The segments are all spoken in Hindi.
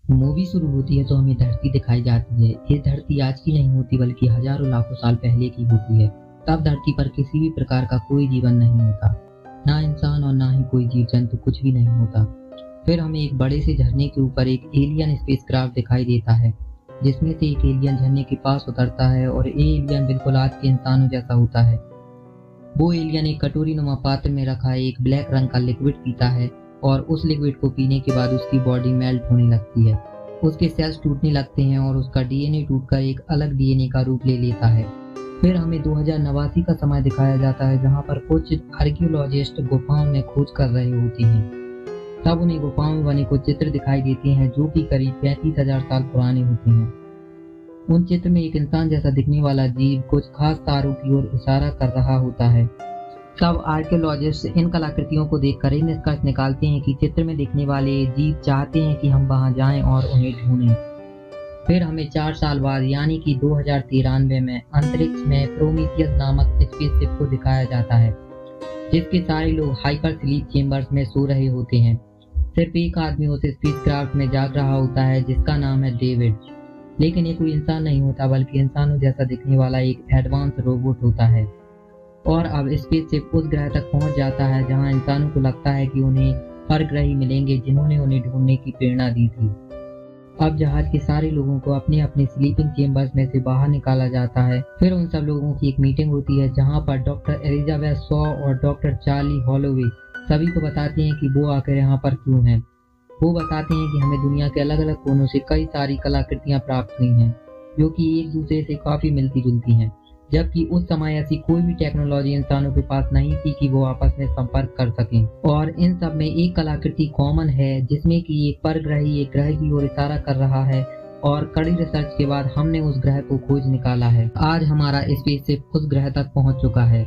मूवी शुरू होती है तो हमें धरती दिखाई जाती है। ये धरती आज की नहीं होती बल्कि हजारों लाखों साल पहले की होती है। तब धरती पर किसी भी प्रकार का कोई जीवन नहीं होता, ना इंसान और ना ही कोई जीव जंतु, कुछ भी नहीं होता। फिर हमें एक बड़े से झरने के ऊपर एक एलियन स्पेसक्राफ्ट दिखाई देता है, जिसमें से एक एलियन झरने के पास उतरता है और ये एलियन बिल्कुल आज के इंसानों जैसा होता है। वो एलियन एक कटोरी नुमा पात्र में रखा एक ब्लैक रंग का लिक्विड पीता है और उस लिक्विड को पीने के बाद उसकी बॉडी मेल्ट होने लगती है, उसके सेल्स टूटने लगते हैं और उसका डीएनए टूटकर एक अलग डीएनए का रूप ले लेता है। फिर हमें 2089 का समय दिखाया जाता है, जहां पर कुछ आर्कियोलॉजिस्ट गुफाओं में खोज कर रहे होते हैं। तब उन्हें गुफाओं में बने कुछ चित्र दिखाई देते हैं जो कि करीब 35,000 साल पुराने होते हैं। उन चित्र में एक इंसान जैसा दिखने वाला जीव कुछ खास तारों की ओर इशारा कर रहा होता है। तब आर्कियोलॉजिस्ट इन कलाकृतियों को देखकर ये निष्कर्ष निकालते हैं कि चित्र में दिखने वाले जीव चाहते हैं कि हम वहां जाएं और उन्हें ढूंढें। फिर हमें 4 साल बाद यानी कि 2093 में अंतरिक्ष में प्रोमीथियस नामक स्पेसशिप को दिखाया जाता है, जिसके सारे लोग हाइपर स्लीप चेम्बर्स में सो रहे होते हैं। सिर्फ एक आदमी उस स्पेसक्राफ्ट में जाग रहा होता है, जिसका नाम है डेविड। लेकिन ये कोई इंसान नहीं होता बल्कि इंसानों जैसा दिखने वाला एक एडवांस रोबोट होता है। और अब स्पेसशिप उस ग्रह तक पहुंच जाता है जहां इंसानों को लगता है कि उन्हें परग्रही मिलेंगे जिन्होंने उन्हें ढूंढने की प्रेरणा दी थी। अब जहाज के सारे लोगों को अपने अपने स्लीपिंग चेम्बर्स में से बाहर निकाला जाता है। फिर उन सब लोगों की एक मीटिंग होती है जहां पर डॉक्टर एलिजाबेथ शॉ और डॉक्टर चार्ली हॉलोवे सभी को बताते हैं कि वो आकर यहाँ पर क्यों हैं। वो बताते हैं कि हमें दुनिया के अलग अलग कोनों से कई सारी कलाकृतियां प्राप्त हुई हैं, जो कि एक दूसरे से काफी मिलती जुलती हैं, जबकि उस समय ऐसी कोई भी टेक्नोलॉजी इंसानों के पास नहीं थी कि वो आपस में संपर्क कर सकें। और इन सब में एक कलाकृति कॉमन है, जिसमें कि एक परग्रही एक ग्रह की ओर इशारा कर रहा है और कड़ी रिसर्च के बाद हमने उस ग्रह को खोज निकाला है। आज हमारा स्पेसशिप उस ग्रह तक पहुंच चुका है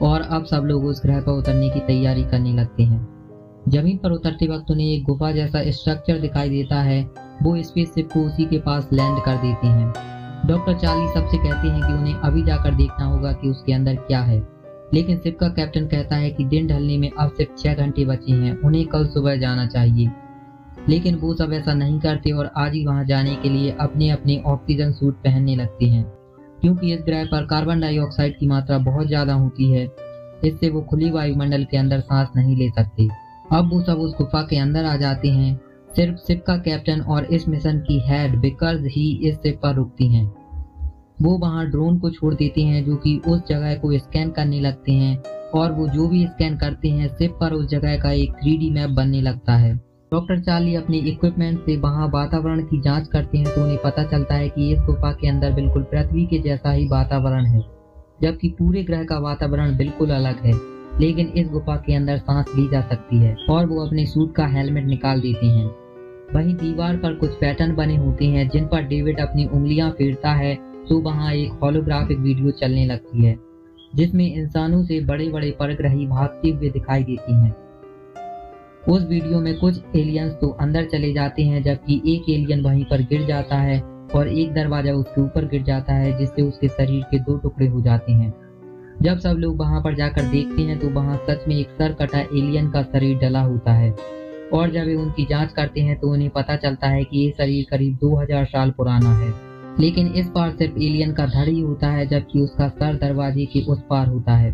और अब सब लोग उस ग्रह पर उतरने की तैयारी करने लगते हैं। जमीन पर उतरते वक्त उन्हें एक गुफा जैसा स्ट्रक्चर दिखाई देता है। वो स्पेसशिप को उसी के पास लैंड कर देते हैं। डॉक्टर चार्ली सबसे कहते हैं कि उन्हें अभी जाकर देखना होगा कि उसके अंदर क्या है, लेकिन शिप का कैप्टन कहता है कि दिन ढलने में अब सिर्फ 6 घंटे बचे हैं, उन्हें कल सुबह जाना चाहिए। लेकिन वो सब ऐसा नहीं करते और आज ही वहां जाने के लिए अपने अपने ऑक्सीजन सूट पहनने लगते हैं, क्योंकि इस ग्रह पर कार्बन डाइऑक्साइड की मात्रा बहुत ज्यादा होती है। इससे वो खुली वायुमंडल के अंदर सांस नहीं ले सकते। अब वो सब उस गुफा के अंदर आ जाते हैं। सिर्फ शिप का कैप्टन और इस मिशन की हेड बिकर्स ही इस शिप पर रुकती हैं। वो वहां ड्रोन को छोड़ देते हैं जो कि उस जगह को स्कैन करने लगते हैं, और वो जो भी स्कैन करते हैं शिप पर उस जगह का एक 3D मैप बनने लगता है। डॉक्टर चार्ली अपने इक्विपमेंट से वहां वातावरण की जांच करते हैं तो उन्हें पता चलता है कि इस गुफा के अंदर बिल्कुल पृथ्वी के जैसा ही वातावरण है, जबकि पूरे ग्रह का वातावरण बिल्कुल अलग है। लेकिन इस गुफा के अंदर सांस ली जा सकती है और वो अपने सूट का हेलमेट निकाल देते हैं। वहीं दीवार पर कुछ पैटर्न बने होते हैं जिन पर डेविड अपनी उंगलियां फेरता है तो वहां एक होलोग्राफिक वीडियो चलने लगती है, जिसमें इंसानों से बड़े बड़े परग्रही भागते हुए दिखाई देती हैं। उस वीडियो में कुछ एलियंस तो अंदर चले जाते हैं, जबकि एक एलियन वहीं पर गिर जाता है और एक दरवाजा उसके ऊपर गिर जाता है, जिससे उसके शरीर के 2 टुकड़े हो जाते हैं। जब सब लोग वहां पर जाकर देखते हैं तो वहां सच में एक सर कटा एलियन का शरीर डला होता है, और जब वे उनकी जांच करते हैं तो उन्हें पता चलता है कि ये शरीर करीब 2000 साल पुराना है। लेकिन इस बार सिर्फ एलियन का धड़ ही होता है, जबकि उसका सर दरवाजे के उस पार होता है।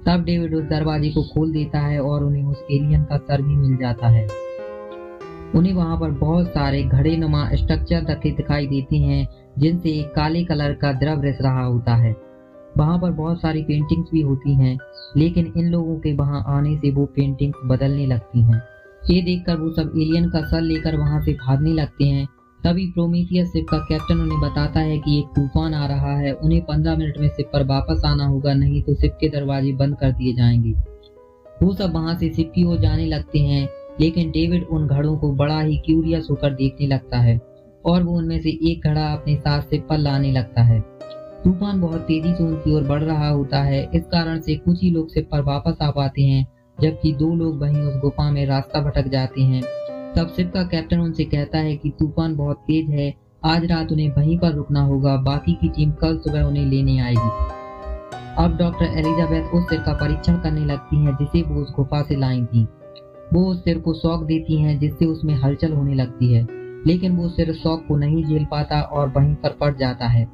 तब डेविड उस दरवाजे को खोल देता है और उन्हें उस एलियन का सर भी मिल जाता है। उन्हें वहां पर बहुत सारे घड़े नुमा स्ट्रक्चर रखे दिखाई देते हैं, जिनसे एक काले कलर का द्रव रिस रहा होता है। वहां पर बहुत सारी पेंटिंग्स भी होती हैं, लेकिन इन लोगों के वहां आने से वो पेंटिंग्स बदलने लगती हैं। ये देखकर वो सब एलियन का सर लेकर वहां से भागने लगते हैं। तभी प्रोमीथियस शिप का कैप्टन उन्हें बताता है कि एक तूफान आ रहा है, उन्हें 15 मिनट में शिप पर वापस आना होगा, नहीं तो शिप के दरवाजे बंद कर दिए जाएंगे। वो सब वहां से शिप की ओर जाने लगते हैं, लेकिन डेविड उन घड़ों को बड़ा ही क्यूरियस होकर देखने लगता है और वो उनमें से एक घड़ा अपने साथ शिप पर लाने लगता है। तूफान बहुत तेजी से उनकी ओर बढ़ रहा होता है, इस कारण से कुछ ही लोग शिप पर वापस आ पाते हैं, जबकि 2 लोग वहीं उस गुफा में रास्ता भटक जाते हैं। तब शिप का कैप्टन उनसे कहता है कि तूफान बहुत तेज है, आज रात उन्हें वहीं पर रुकना होगा, बाकी की टीम कल सुबह उन्हें लेने आएगी। अब डॉक्टर एलिजाबेथ उस सिर का परीक्षण करने लगती हैं जिसे वो उस गुफा से लाई थी। वो उस सिर को शॉक देती हैं, जिससे उसमें हलचल होने लगती है। लेकिन वो सिर्फ शॉक को नहीं झेल पाता और वहीं पर पड़ जाता है।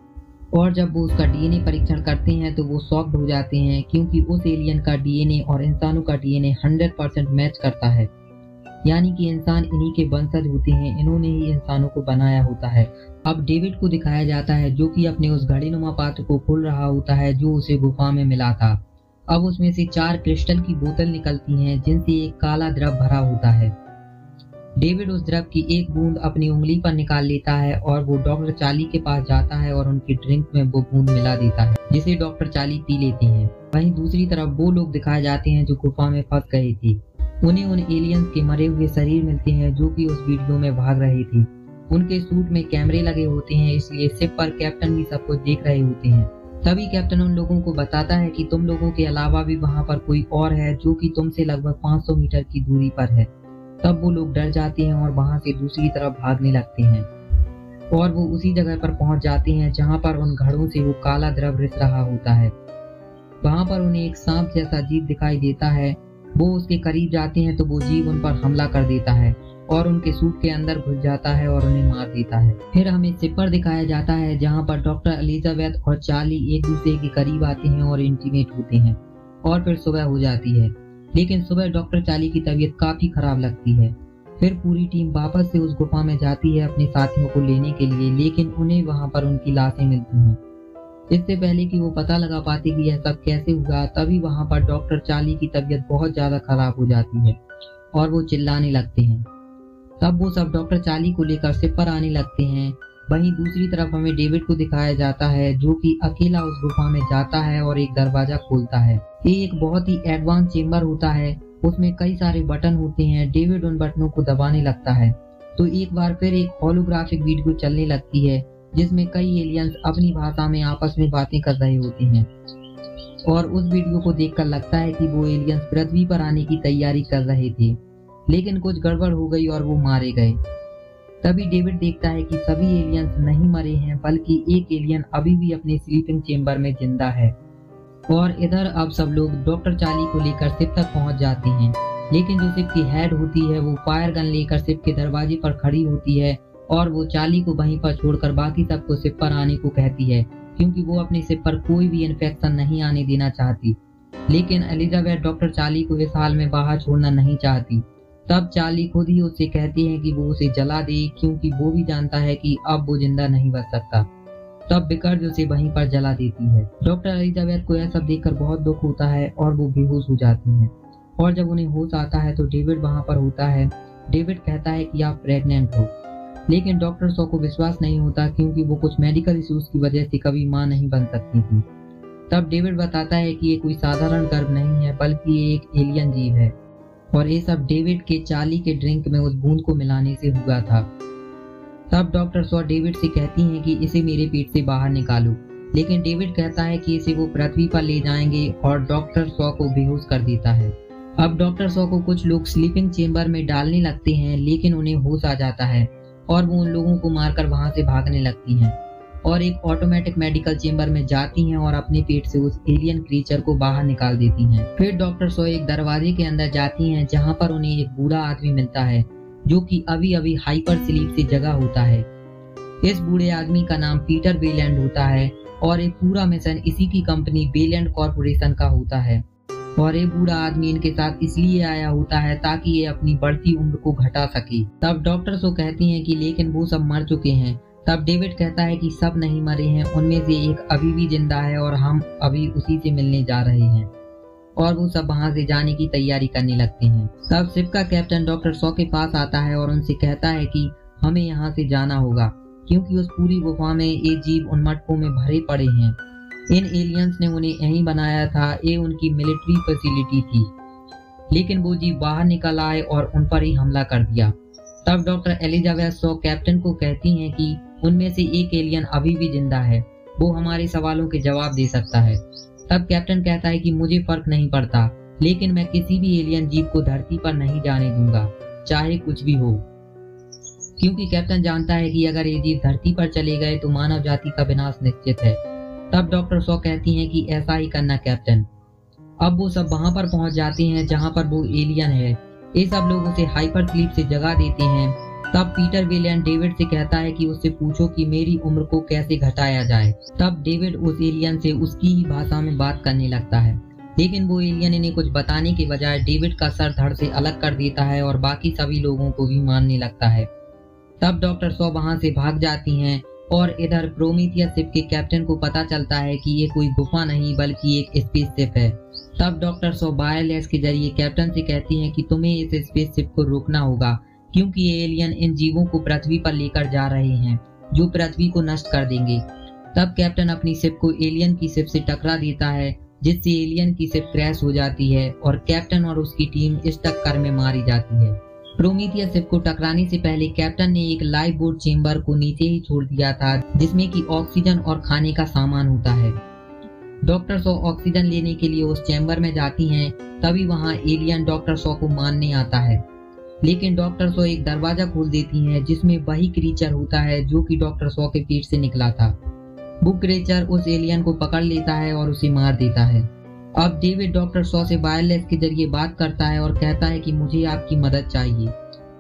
और जब वो उसका डीएनए परीक्षण करते हैं तो वो शॉक्ड हो जाते हैं, क्योंकि उस एलियन का डीएनए और इंसानों का डीएनए 100% मैच करता है। यानी कि इंसान इन्हीं के वंशज होते हैं, इन्होंने ही इंसानों को बनाया होता है। अब डेविड को दिखाया जाता है जो कि अपने उस घड़ीनुमा पात्र को खोल रहा होता है जो उसे गुफा में मिला था। अब उसमें से 4 क्रिस्टल की बोतल निकलती हैं जिनसे एक काला द्रव भरा होता है। डेविड उस द्रव की एक बूंद अपनी उंगली पर निकाल लेता है और वो डॉक्टर चार्ली के पास जाता है और उनकी ड्रिंक में वो बूंद मिला देता है, जिसे डॉक्टर चार्ली पी लेते हैं। वहीं दूसरी तरफ वो लोग दिखाए जाते हैं जो गुफा में फंस गए थे। उन्हें उन एलियंस के मरे हुए शरीर मिलते हैं जो कि उस वीडियो में भाग रहे थे। उनके सूट में कैमरे लगे होते हैं, इसलिए शिप पर कैप्टन भी सब कुछ देख रहे होते हैं। तभी कैप्टन उन लोगों को बताता है कि तुम लोगों के अलावा भी वहां पर कोई और है जो कि तुमसे लगभग 500 मीटर की दूरी पर है। तब वो लोग डर जाते हैं और वहां से दूसरी तरफ भागने लगते हैं और वो उसी जगह पर पहुंच जाते हैं जहां पर उन घड़ों से वो काला द्रव रिस रहा होता है। वहां पर उन्हें एक सांप जैसा जीव दिखाई देता है। वो उसके करीब जाते हैं तो वो जीव उन पर हमला कर देता है और उनके सूट के अंदर घुस जाता है और उन्हें मार देता है। फिर हमें शिप पर दिखाया जाता है जहां पर डॉक्टर एलिजाबेथ और चार्ली एक दूसरे के करीब आते हैं और इंटीमेट होते हैं और फिर सुबह हो जाती है। लेकिन सुबह डॉक्टर चार्ली की तबीयत काफी खराब लगती है। फिर पूरी टीम वापस से उस गुफा में जाती है अपने साथियों को लेने के लिए, लेकिन उन्हें वहां पर उनकी लाशें मिलती हैं। इससे पहले कि वो पता लगा पाते कि यह सब कैसे हुआ, तभी वहां पर डॉक्टर चार्ली की तबीयत बहुत ज्यादा खराब हो जाती है और वो चिल्लाने लगते हैं। तब वो सब डॉक्टर चार्ली को लेकर शिप पर आने लगते हैं। वहीं दूसरी तरफ हमें डेविड को दिखाया जाता है जो कि अकेला उस गुफा में जाता है और एक दरवाजा खोलता है। ये एक बहुत ही एडवांस चेम्बर होता है, उसमें कई सारे बटन होते हैं। डेविड उन बटनों को दबाने लगता है तो एक बार फिर एक होलोग्राफिक वीडियो चलने लगती है जिसमें कई एलियंस अपनी भाषा में आपस में बातें कर रहे होते हैं और उस वीडियो को देखकर लगता है कि वो एलियंस पृथ्वी पर आने की तैयारी कर रहे थे, लेकिन कुछ गड़बड़ हो गई और वो मारे गए। तभी डेविड देखता है कि सभी एलियंस नहीं मरे हैं, बल्कि एक एलियन अभी भी अपने स्लीपिंग चेम्बर में जिंदा है। और इधर अब सब लोग डॉक्टर चार्ली को लेकर शिप तक पहुंच जाते हैं, लेकिन जो शिप की हेड होती है वो फायर गन लेकर शिप के दरवाजे पर खड़ी होती है और वो चार्ली को वहीं पर छोड़कर बाकी सबको शिप पर आने को कहती है, क्योंकि वो अपने शिप पर कोई भी इन्फेक्शन नहीं आने देना चाहती। लेकिन एलिजाबेथ डॉक्टर चार्ली को इस हाल में बाहर छोड़ना नहीं चाहती। तब चार्ली खुद ही उससे कहती है कि वो उसे जला दे, क्योंकि वो भी जानता है कि अब वो जिंदा नहीं बच सकता। तब बिकर्ज उसे वहीं पर जला देती है। डॉक्टर एलिजाबेथ को यह सब देखकर बहुत दुख होता है और वो बेहोश हो जाती हैं। और जब उन्हें होश आता है तो डेविड वहां पर होता है। डेविड कहता है कि आप प्रेग्नेंट हो, लेकिन डॉक्टर शॉ को विश्वास नहीं होता, क्योंकि वो कुछ मेडिकल इश्यूज की वजह से कभी मां नहीं बन सकती थी। तब डेविड बताता है कि ये कोई साधारण गर्भ नहीं है, बल्कि ये एक एलियन जीव है और ये सब डेविड के चार्ली के ड्रिंक में उस बूंद को मिलाने से हुआ था। तब डॉक्टर शॉ डेविड से कहती हैं कि इसे मेरे पेट से बाहर निकालो, लेकिन डेविड कहता है कि इसे वो पृथ्वी पर ले जाएंगे और डॉक्टर शॉ को बेहोश कर देता है। अब डॉक्टर शॉ को कुछ लोग स्लीपिंग चेम्बर में डालने लगते हैं, लेकिन उन्हें होश आ जाता है और वो उन लोगों को मारकर वहां से भागने लगती हैं और एक ऑटोमेटिक मेडिकल चेम्बर में जाती हैं और अपने पेट से उस एलियन क्रीचर को बाहर निकाल देती हैं। फिर डॉक्टर शॉ एक दरवाजे के अंदर जाती हैं जहां पर उन्हें एक बूढ़ा आदमी मिलता है जो कि अभी अभी हाइपर स्लीप से जगा होता है। इस बूढ़े आदमी का नाम पीटर बेलैंड होता है और ये पूरा मिशन इसी की कंपनी बेलैंड कॉर्पोरेशन का होता है और ये बूढ़ा आदमी इनके साथ इसलिए आया होता है ताकि ये अपनी बढ़ती उम्र को घटा सके। तब डॉक्टर शॉ कहती हैं कि लेकिन वो सब मर चुके हैं। तब डेविड कहता है कि सब नहीं मरे हैं, उनमें से एक अभी भी जिंदा है और हम अभी उसी से मिलने जा रहे हैं। और वो सब वहां से जाने की तैयारी करने लगते हैं। तब शिप का कैप्टन डॉक्टर शॉ के पास आता है और उनसे कहता है कि हमें यहाँ से जाना होगा, क्योंकि उस पूरी गुफा में ये जीव उन मटकों में भरे पड़े हैं। इन एलियंस ने उन्हें यहीं बनाया था, ये उनकी मिलिट्री फैसिलिटी थी, लेकिन वो जीव बाहर निकल आए और उन पर ही हमला कर दिया। तब डॉक्टर एलिजाबेथ शॉ कैप्टन को कहती हैं कि उनमें से एक एलियन अभी भी जिंदा है, वो हमारे सवालों के जवाब दे सकता है। तब कैप्टन कहता है कि मुझे फर्क नहीं पड़ता, लेकिन मैं किसी भी एलियन जीव को धरती पर नहीं जाने दूंगा, चाहे कुछ भी हो, क्योंकि कैप्टन जानता है कि अगर ये जीव धरती पर चले गए तो मानव जाति का विनाश निश्चित है। तब डॉक्टर शॉ कहती हैं कि ऐसा ही करना कैप्टन। अब वो सब वहां पर पहुंच जाते हैं जहां पर वो एलियन है। ये सब लोग उसे हाइपर स्लीप से जगा देते हैं तब पीटर वेलियन डेविड से कहता है कि उससे पूछो कि मेरी उम्र को कैसे घटाया जाए। तब डेविड उस एलियन से उसकी ही भाषा में बात करने लगता है, लेकिन वो एलियन इन्हें कुछ बताने के बजाय डेविड का सर धड़ से अलग कर देता है और बाकी सभी लोगों को भी मारने लगता है। तब डॉक्टर सॉ वहां से भाग जाती हैं और इधर प्रोमीथियस शिप के कैप्टन को पता चलता है कि ये कोई गुफा नहीं बल्कि एक स्पेसशिप है। तब डॉक्टर सॉ वायरलेस के जरिए कैप्टन से कहती हैं कि तुम्हें इस स्पेसशिप को रोकना होगा, क्योंकि ये एलियन इन जीवों को पृथ्वी पर लेकर जा रहे हैं जो पृथ्वी को नष्ट कर देंगे। तब कैप्टन अपनी शिप को एलियन की शिप से टकरा देता है, जिससे एलियन की शिप क्रैश हो जाती है और कैप्टन और उसकी टीम इस टक्कर में मारी जाती है। प्रोमीथियस शिप को टकराने से पहले कैप्टन ने एक लाइफ बोट चेंबर को नीचे ही छोड़ दिया था, जिसमें कि ऑक्सीजन और खाने का सामान होता है। डॉक्टर सॉ ऑक्सीजन लेने के लिए उस चेंबर में जाती हैं, तभी वहां एलियन डॉक्टर सॉ को मारने आता है, लेकिन डॉक्टर सॉ एक दरवाजा खोल देती हैं जिसमें वही क्रीचर होता है जो कि डॉक्टर सॉ के पेट से निकला था। वो क्रीचर उस एलियन को पकड़ लेता है और उसे मार देता है। अब डेविड डॉक्टर सॉ से वायरलेस के जरिए बात करता है और कहता है कि मुझे आपकी मदद चाहिए,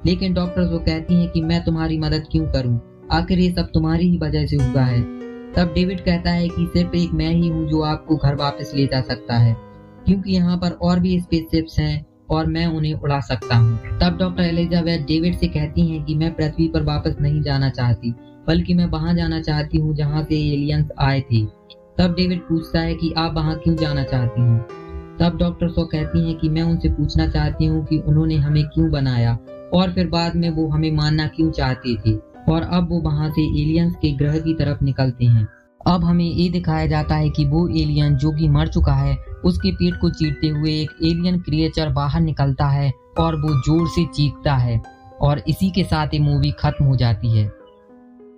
लेकिन डॉक्टर सॉ कहती हैं कि मैं तुम्हारी मदद क्यों करूं, आखिर ये सब तुम्हारी ही वजह से हुआ है। तब डेविड कहता है कि सिर्फ एक मैं ही हूं जो आपको घर वापस ले जा सकता है, क्योंकि यहाँ पर और भी स्पेसशिप्स हैं और मैं उन्हें उड़ा सकता हूँ। तब डॉक्टर एलिजाबेथ डेविड से कहती हैं कि मैं पृथ्वी पर वापस नहीं जाना चाहती, बल्कि मैं वहां जाना चाहती हूँ जहाँ से एलियंस आए थे। तब डेविड पूछता है कि आप वहां क्यों जाना चाहती हैं। तब डॉक्टर सॉ कहती हैं कि मैं उनसे पूछना चाहती हूँ कि उन्होंने हमें क्यों बनाया और फिर बाद में वो हमें मारना क्यों चाहते थे। और अब वो वहां से एलियंस के ग्रह की तरफ निकलते हैं। अब हमें ये दिखाया जाता है कि वो एलियन जो कि मर चुका है, उसके पेट को चीरते हुए एक एलियन क्रिएचर बाहर निकलता है और वो जोर से चीखता है और इसी के साथ ये मूवी खत्म हो जाती है।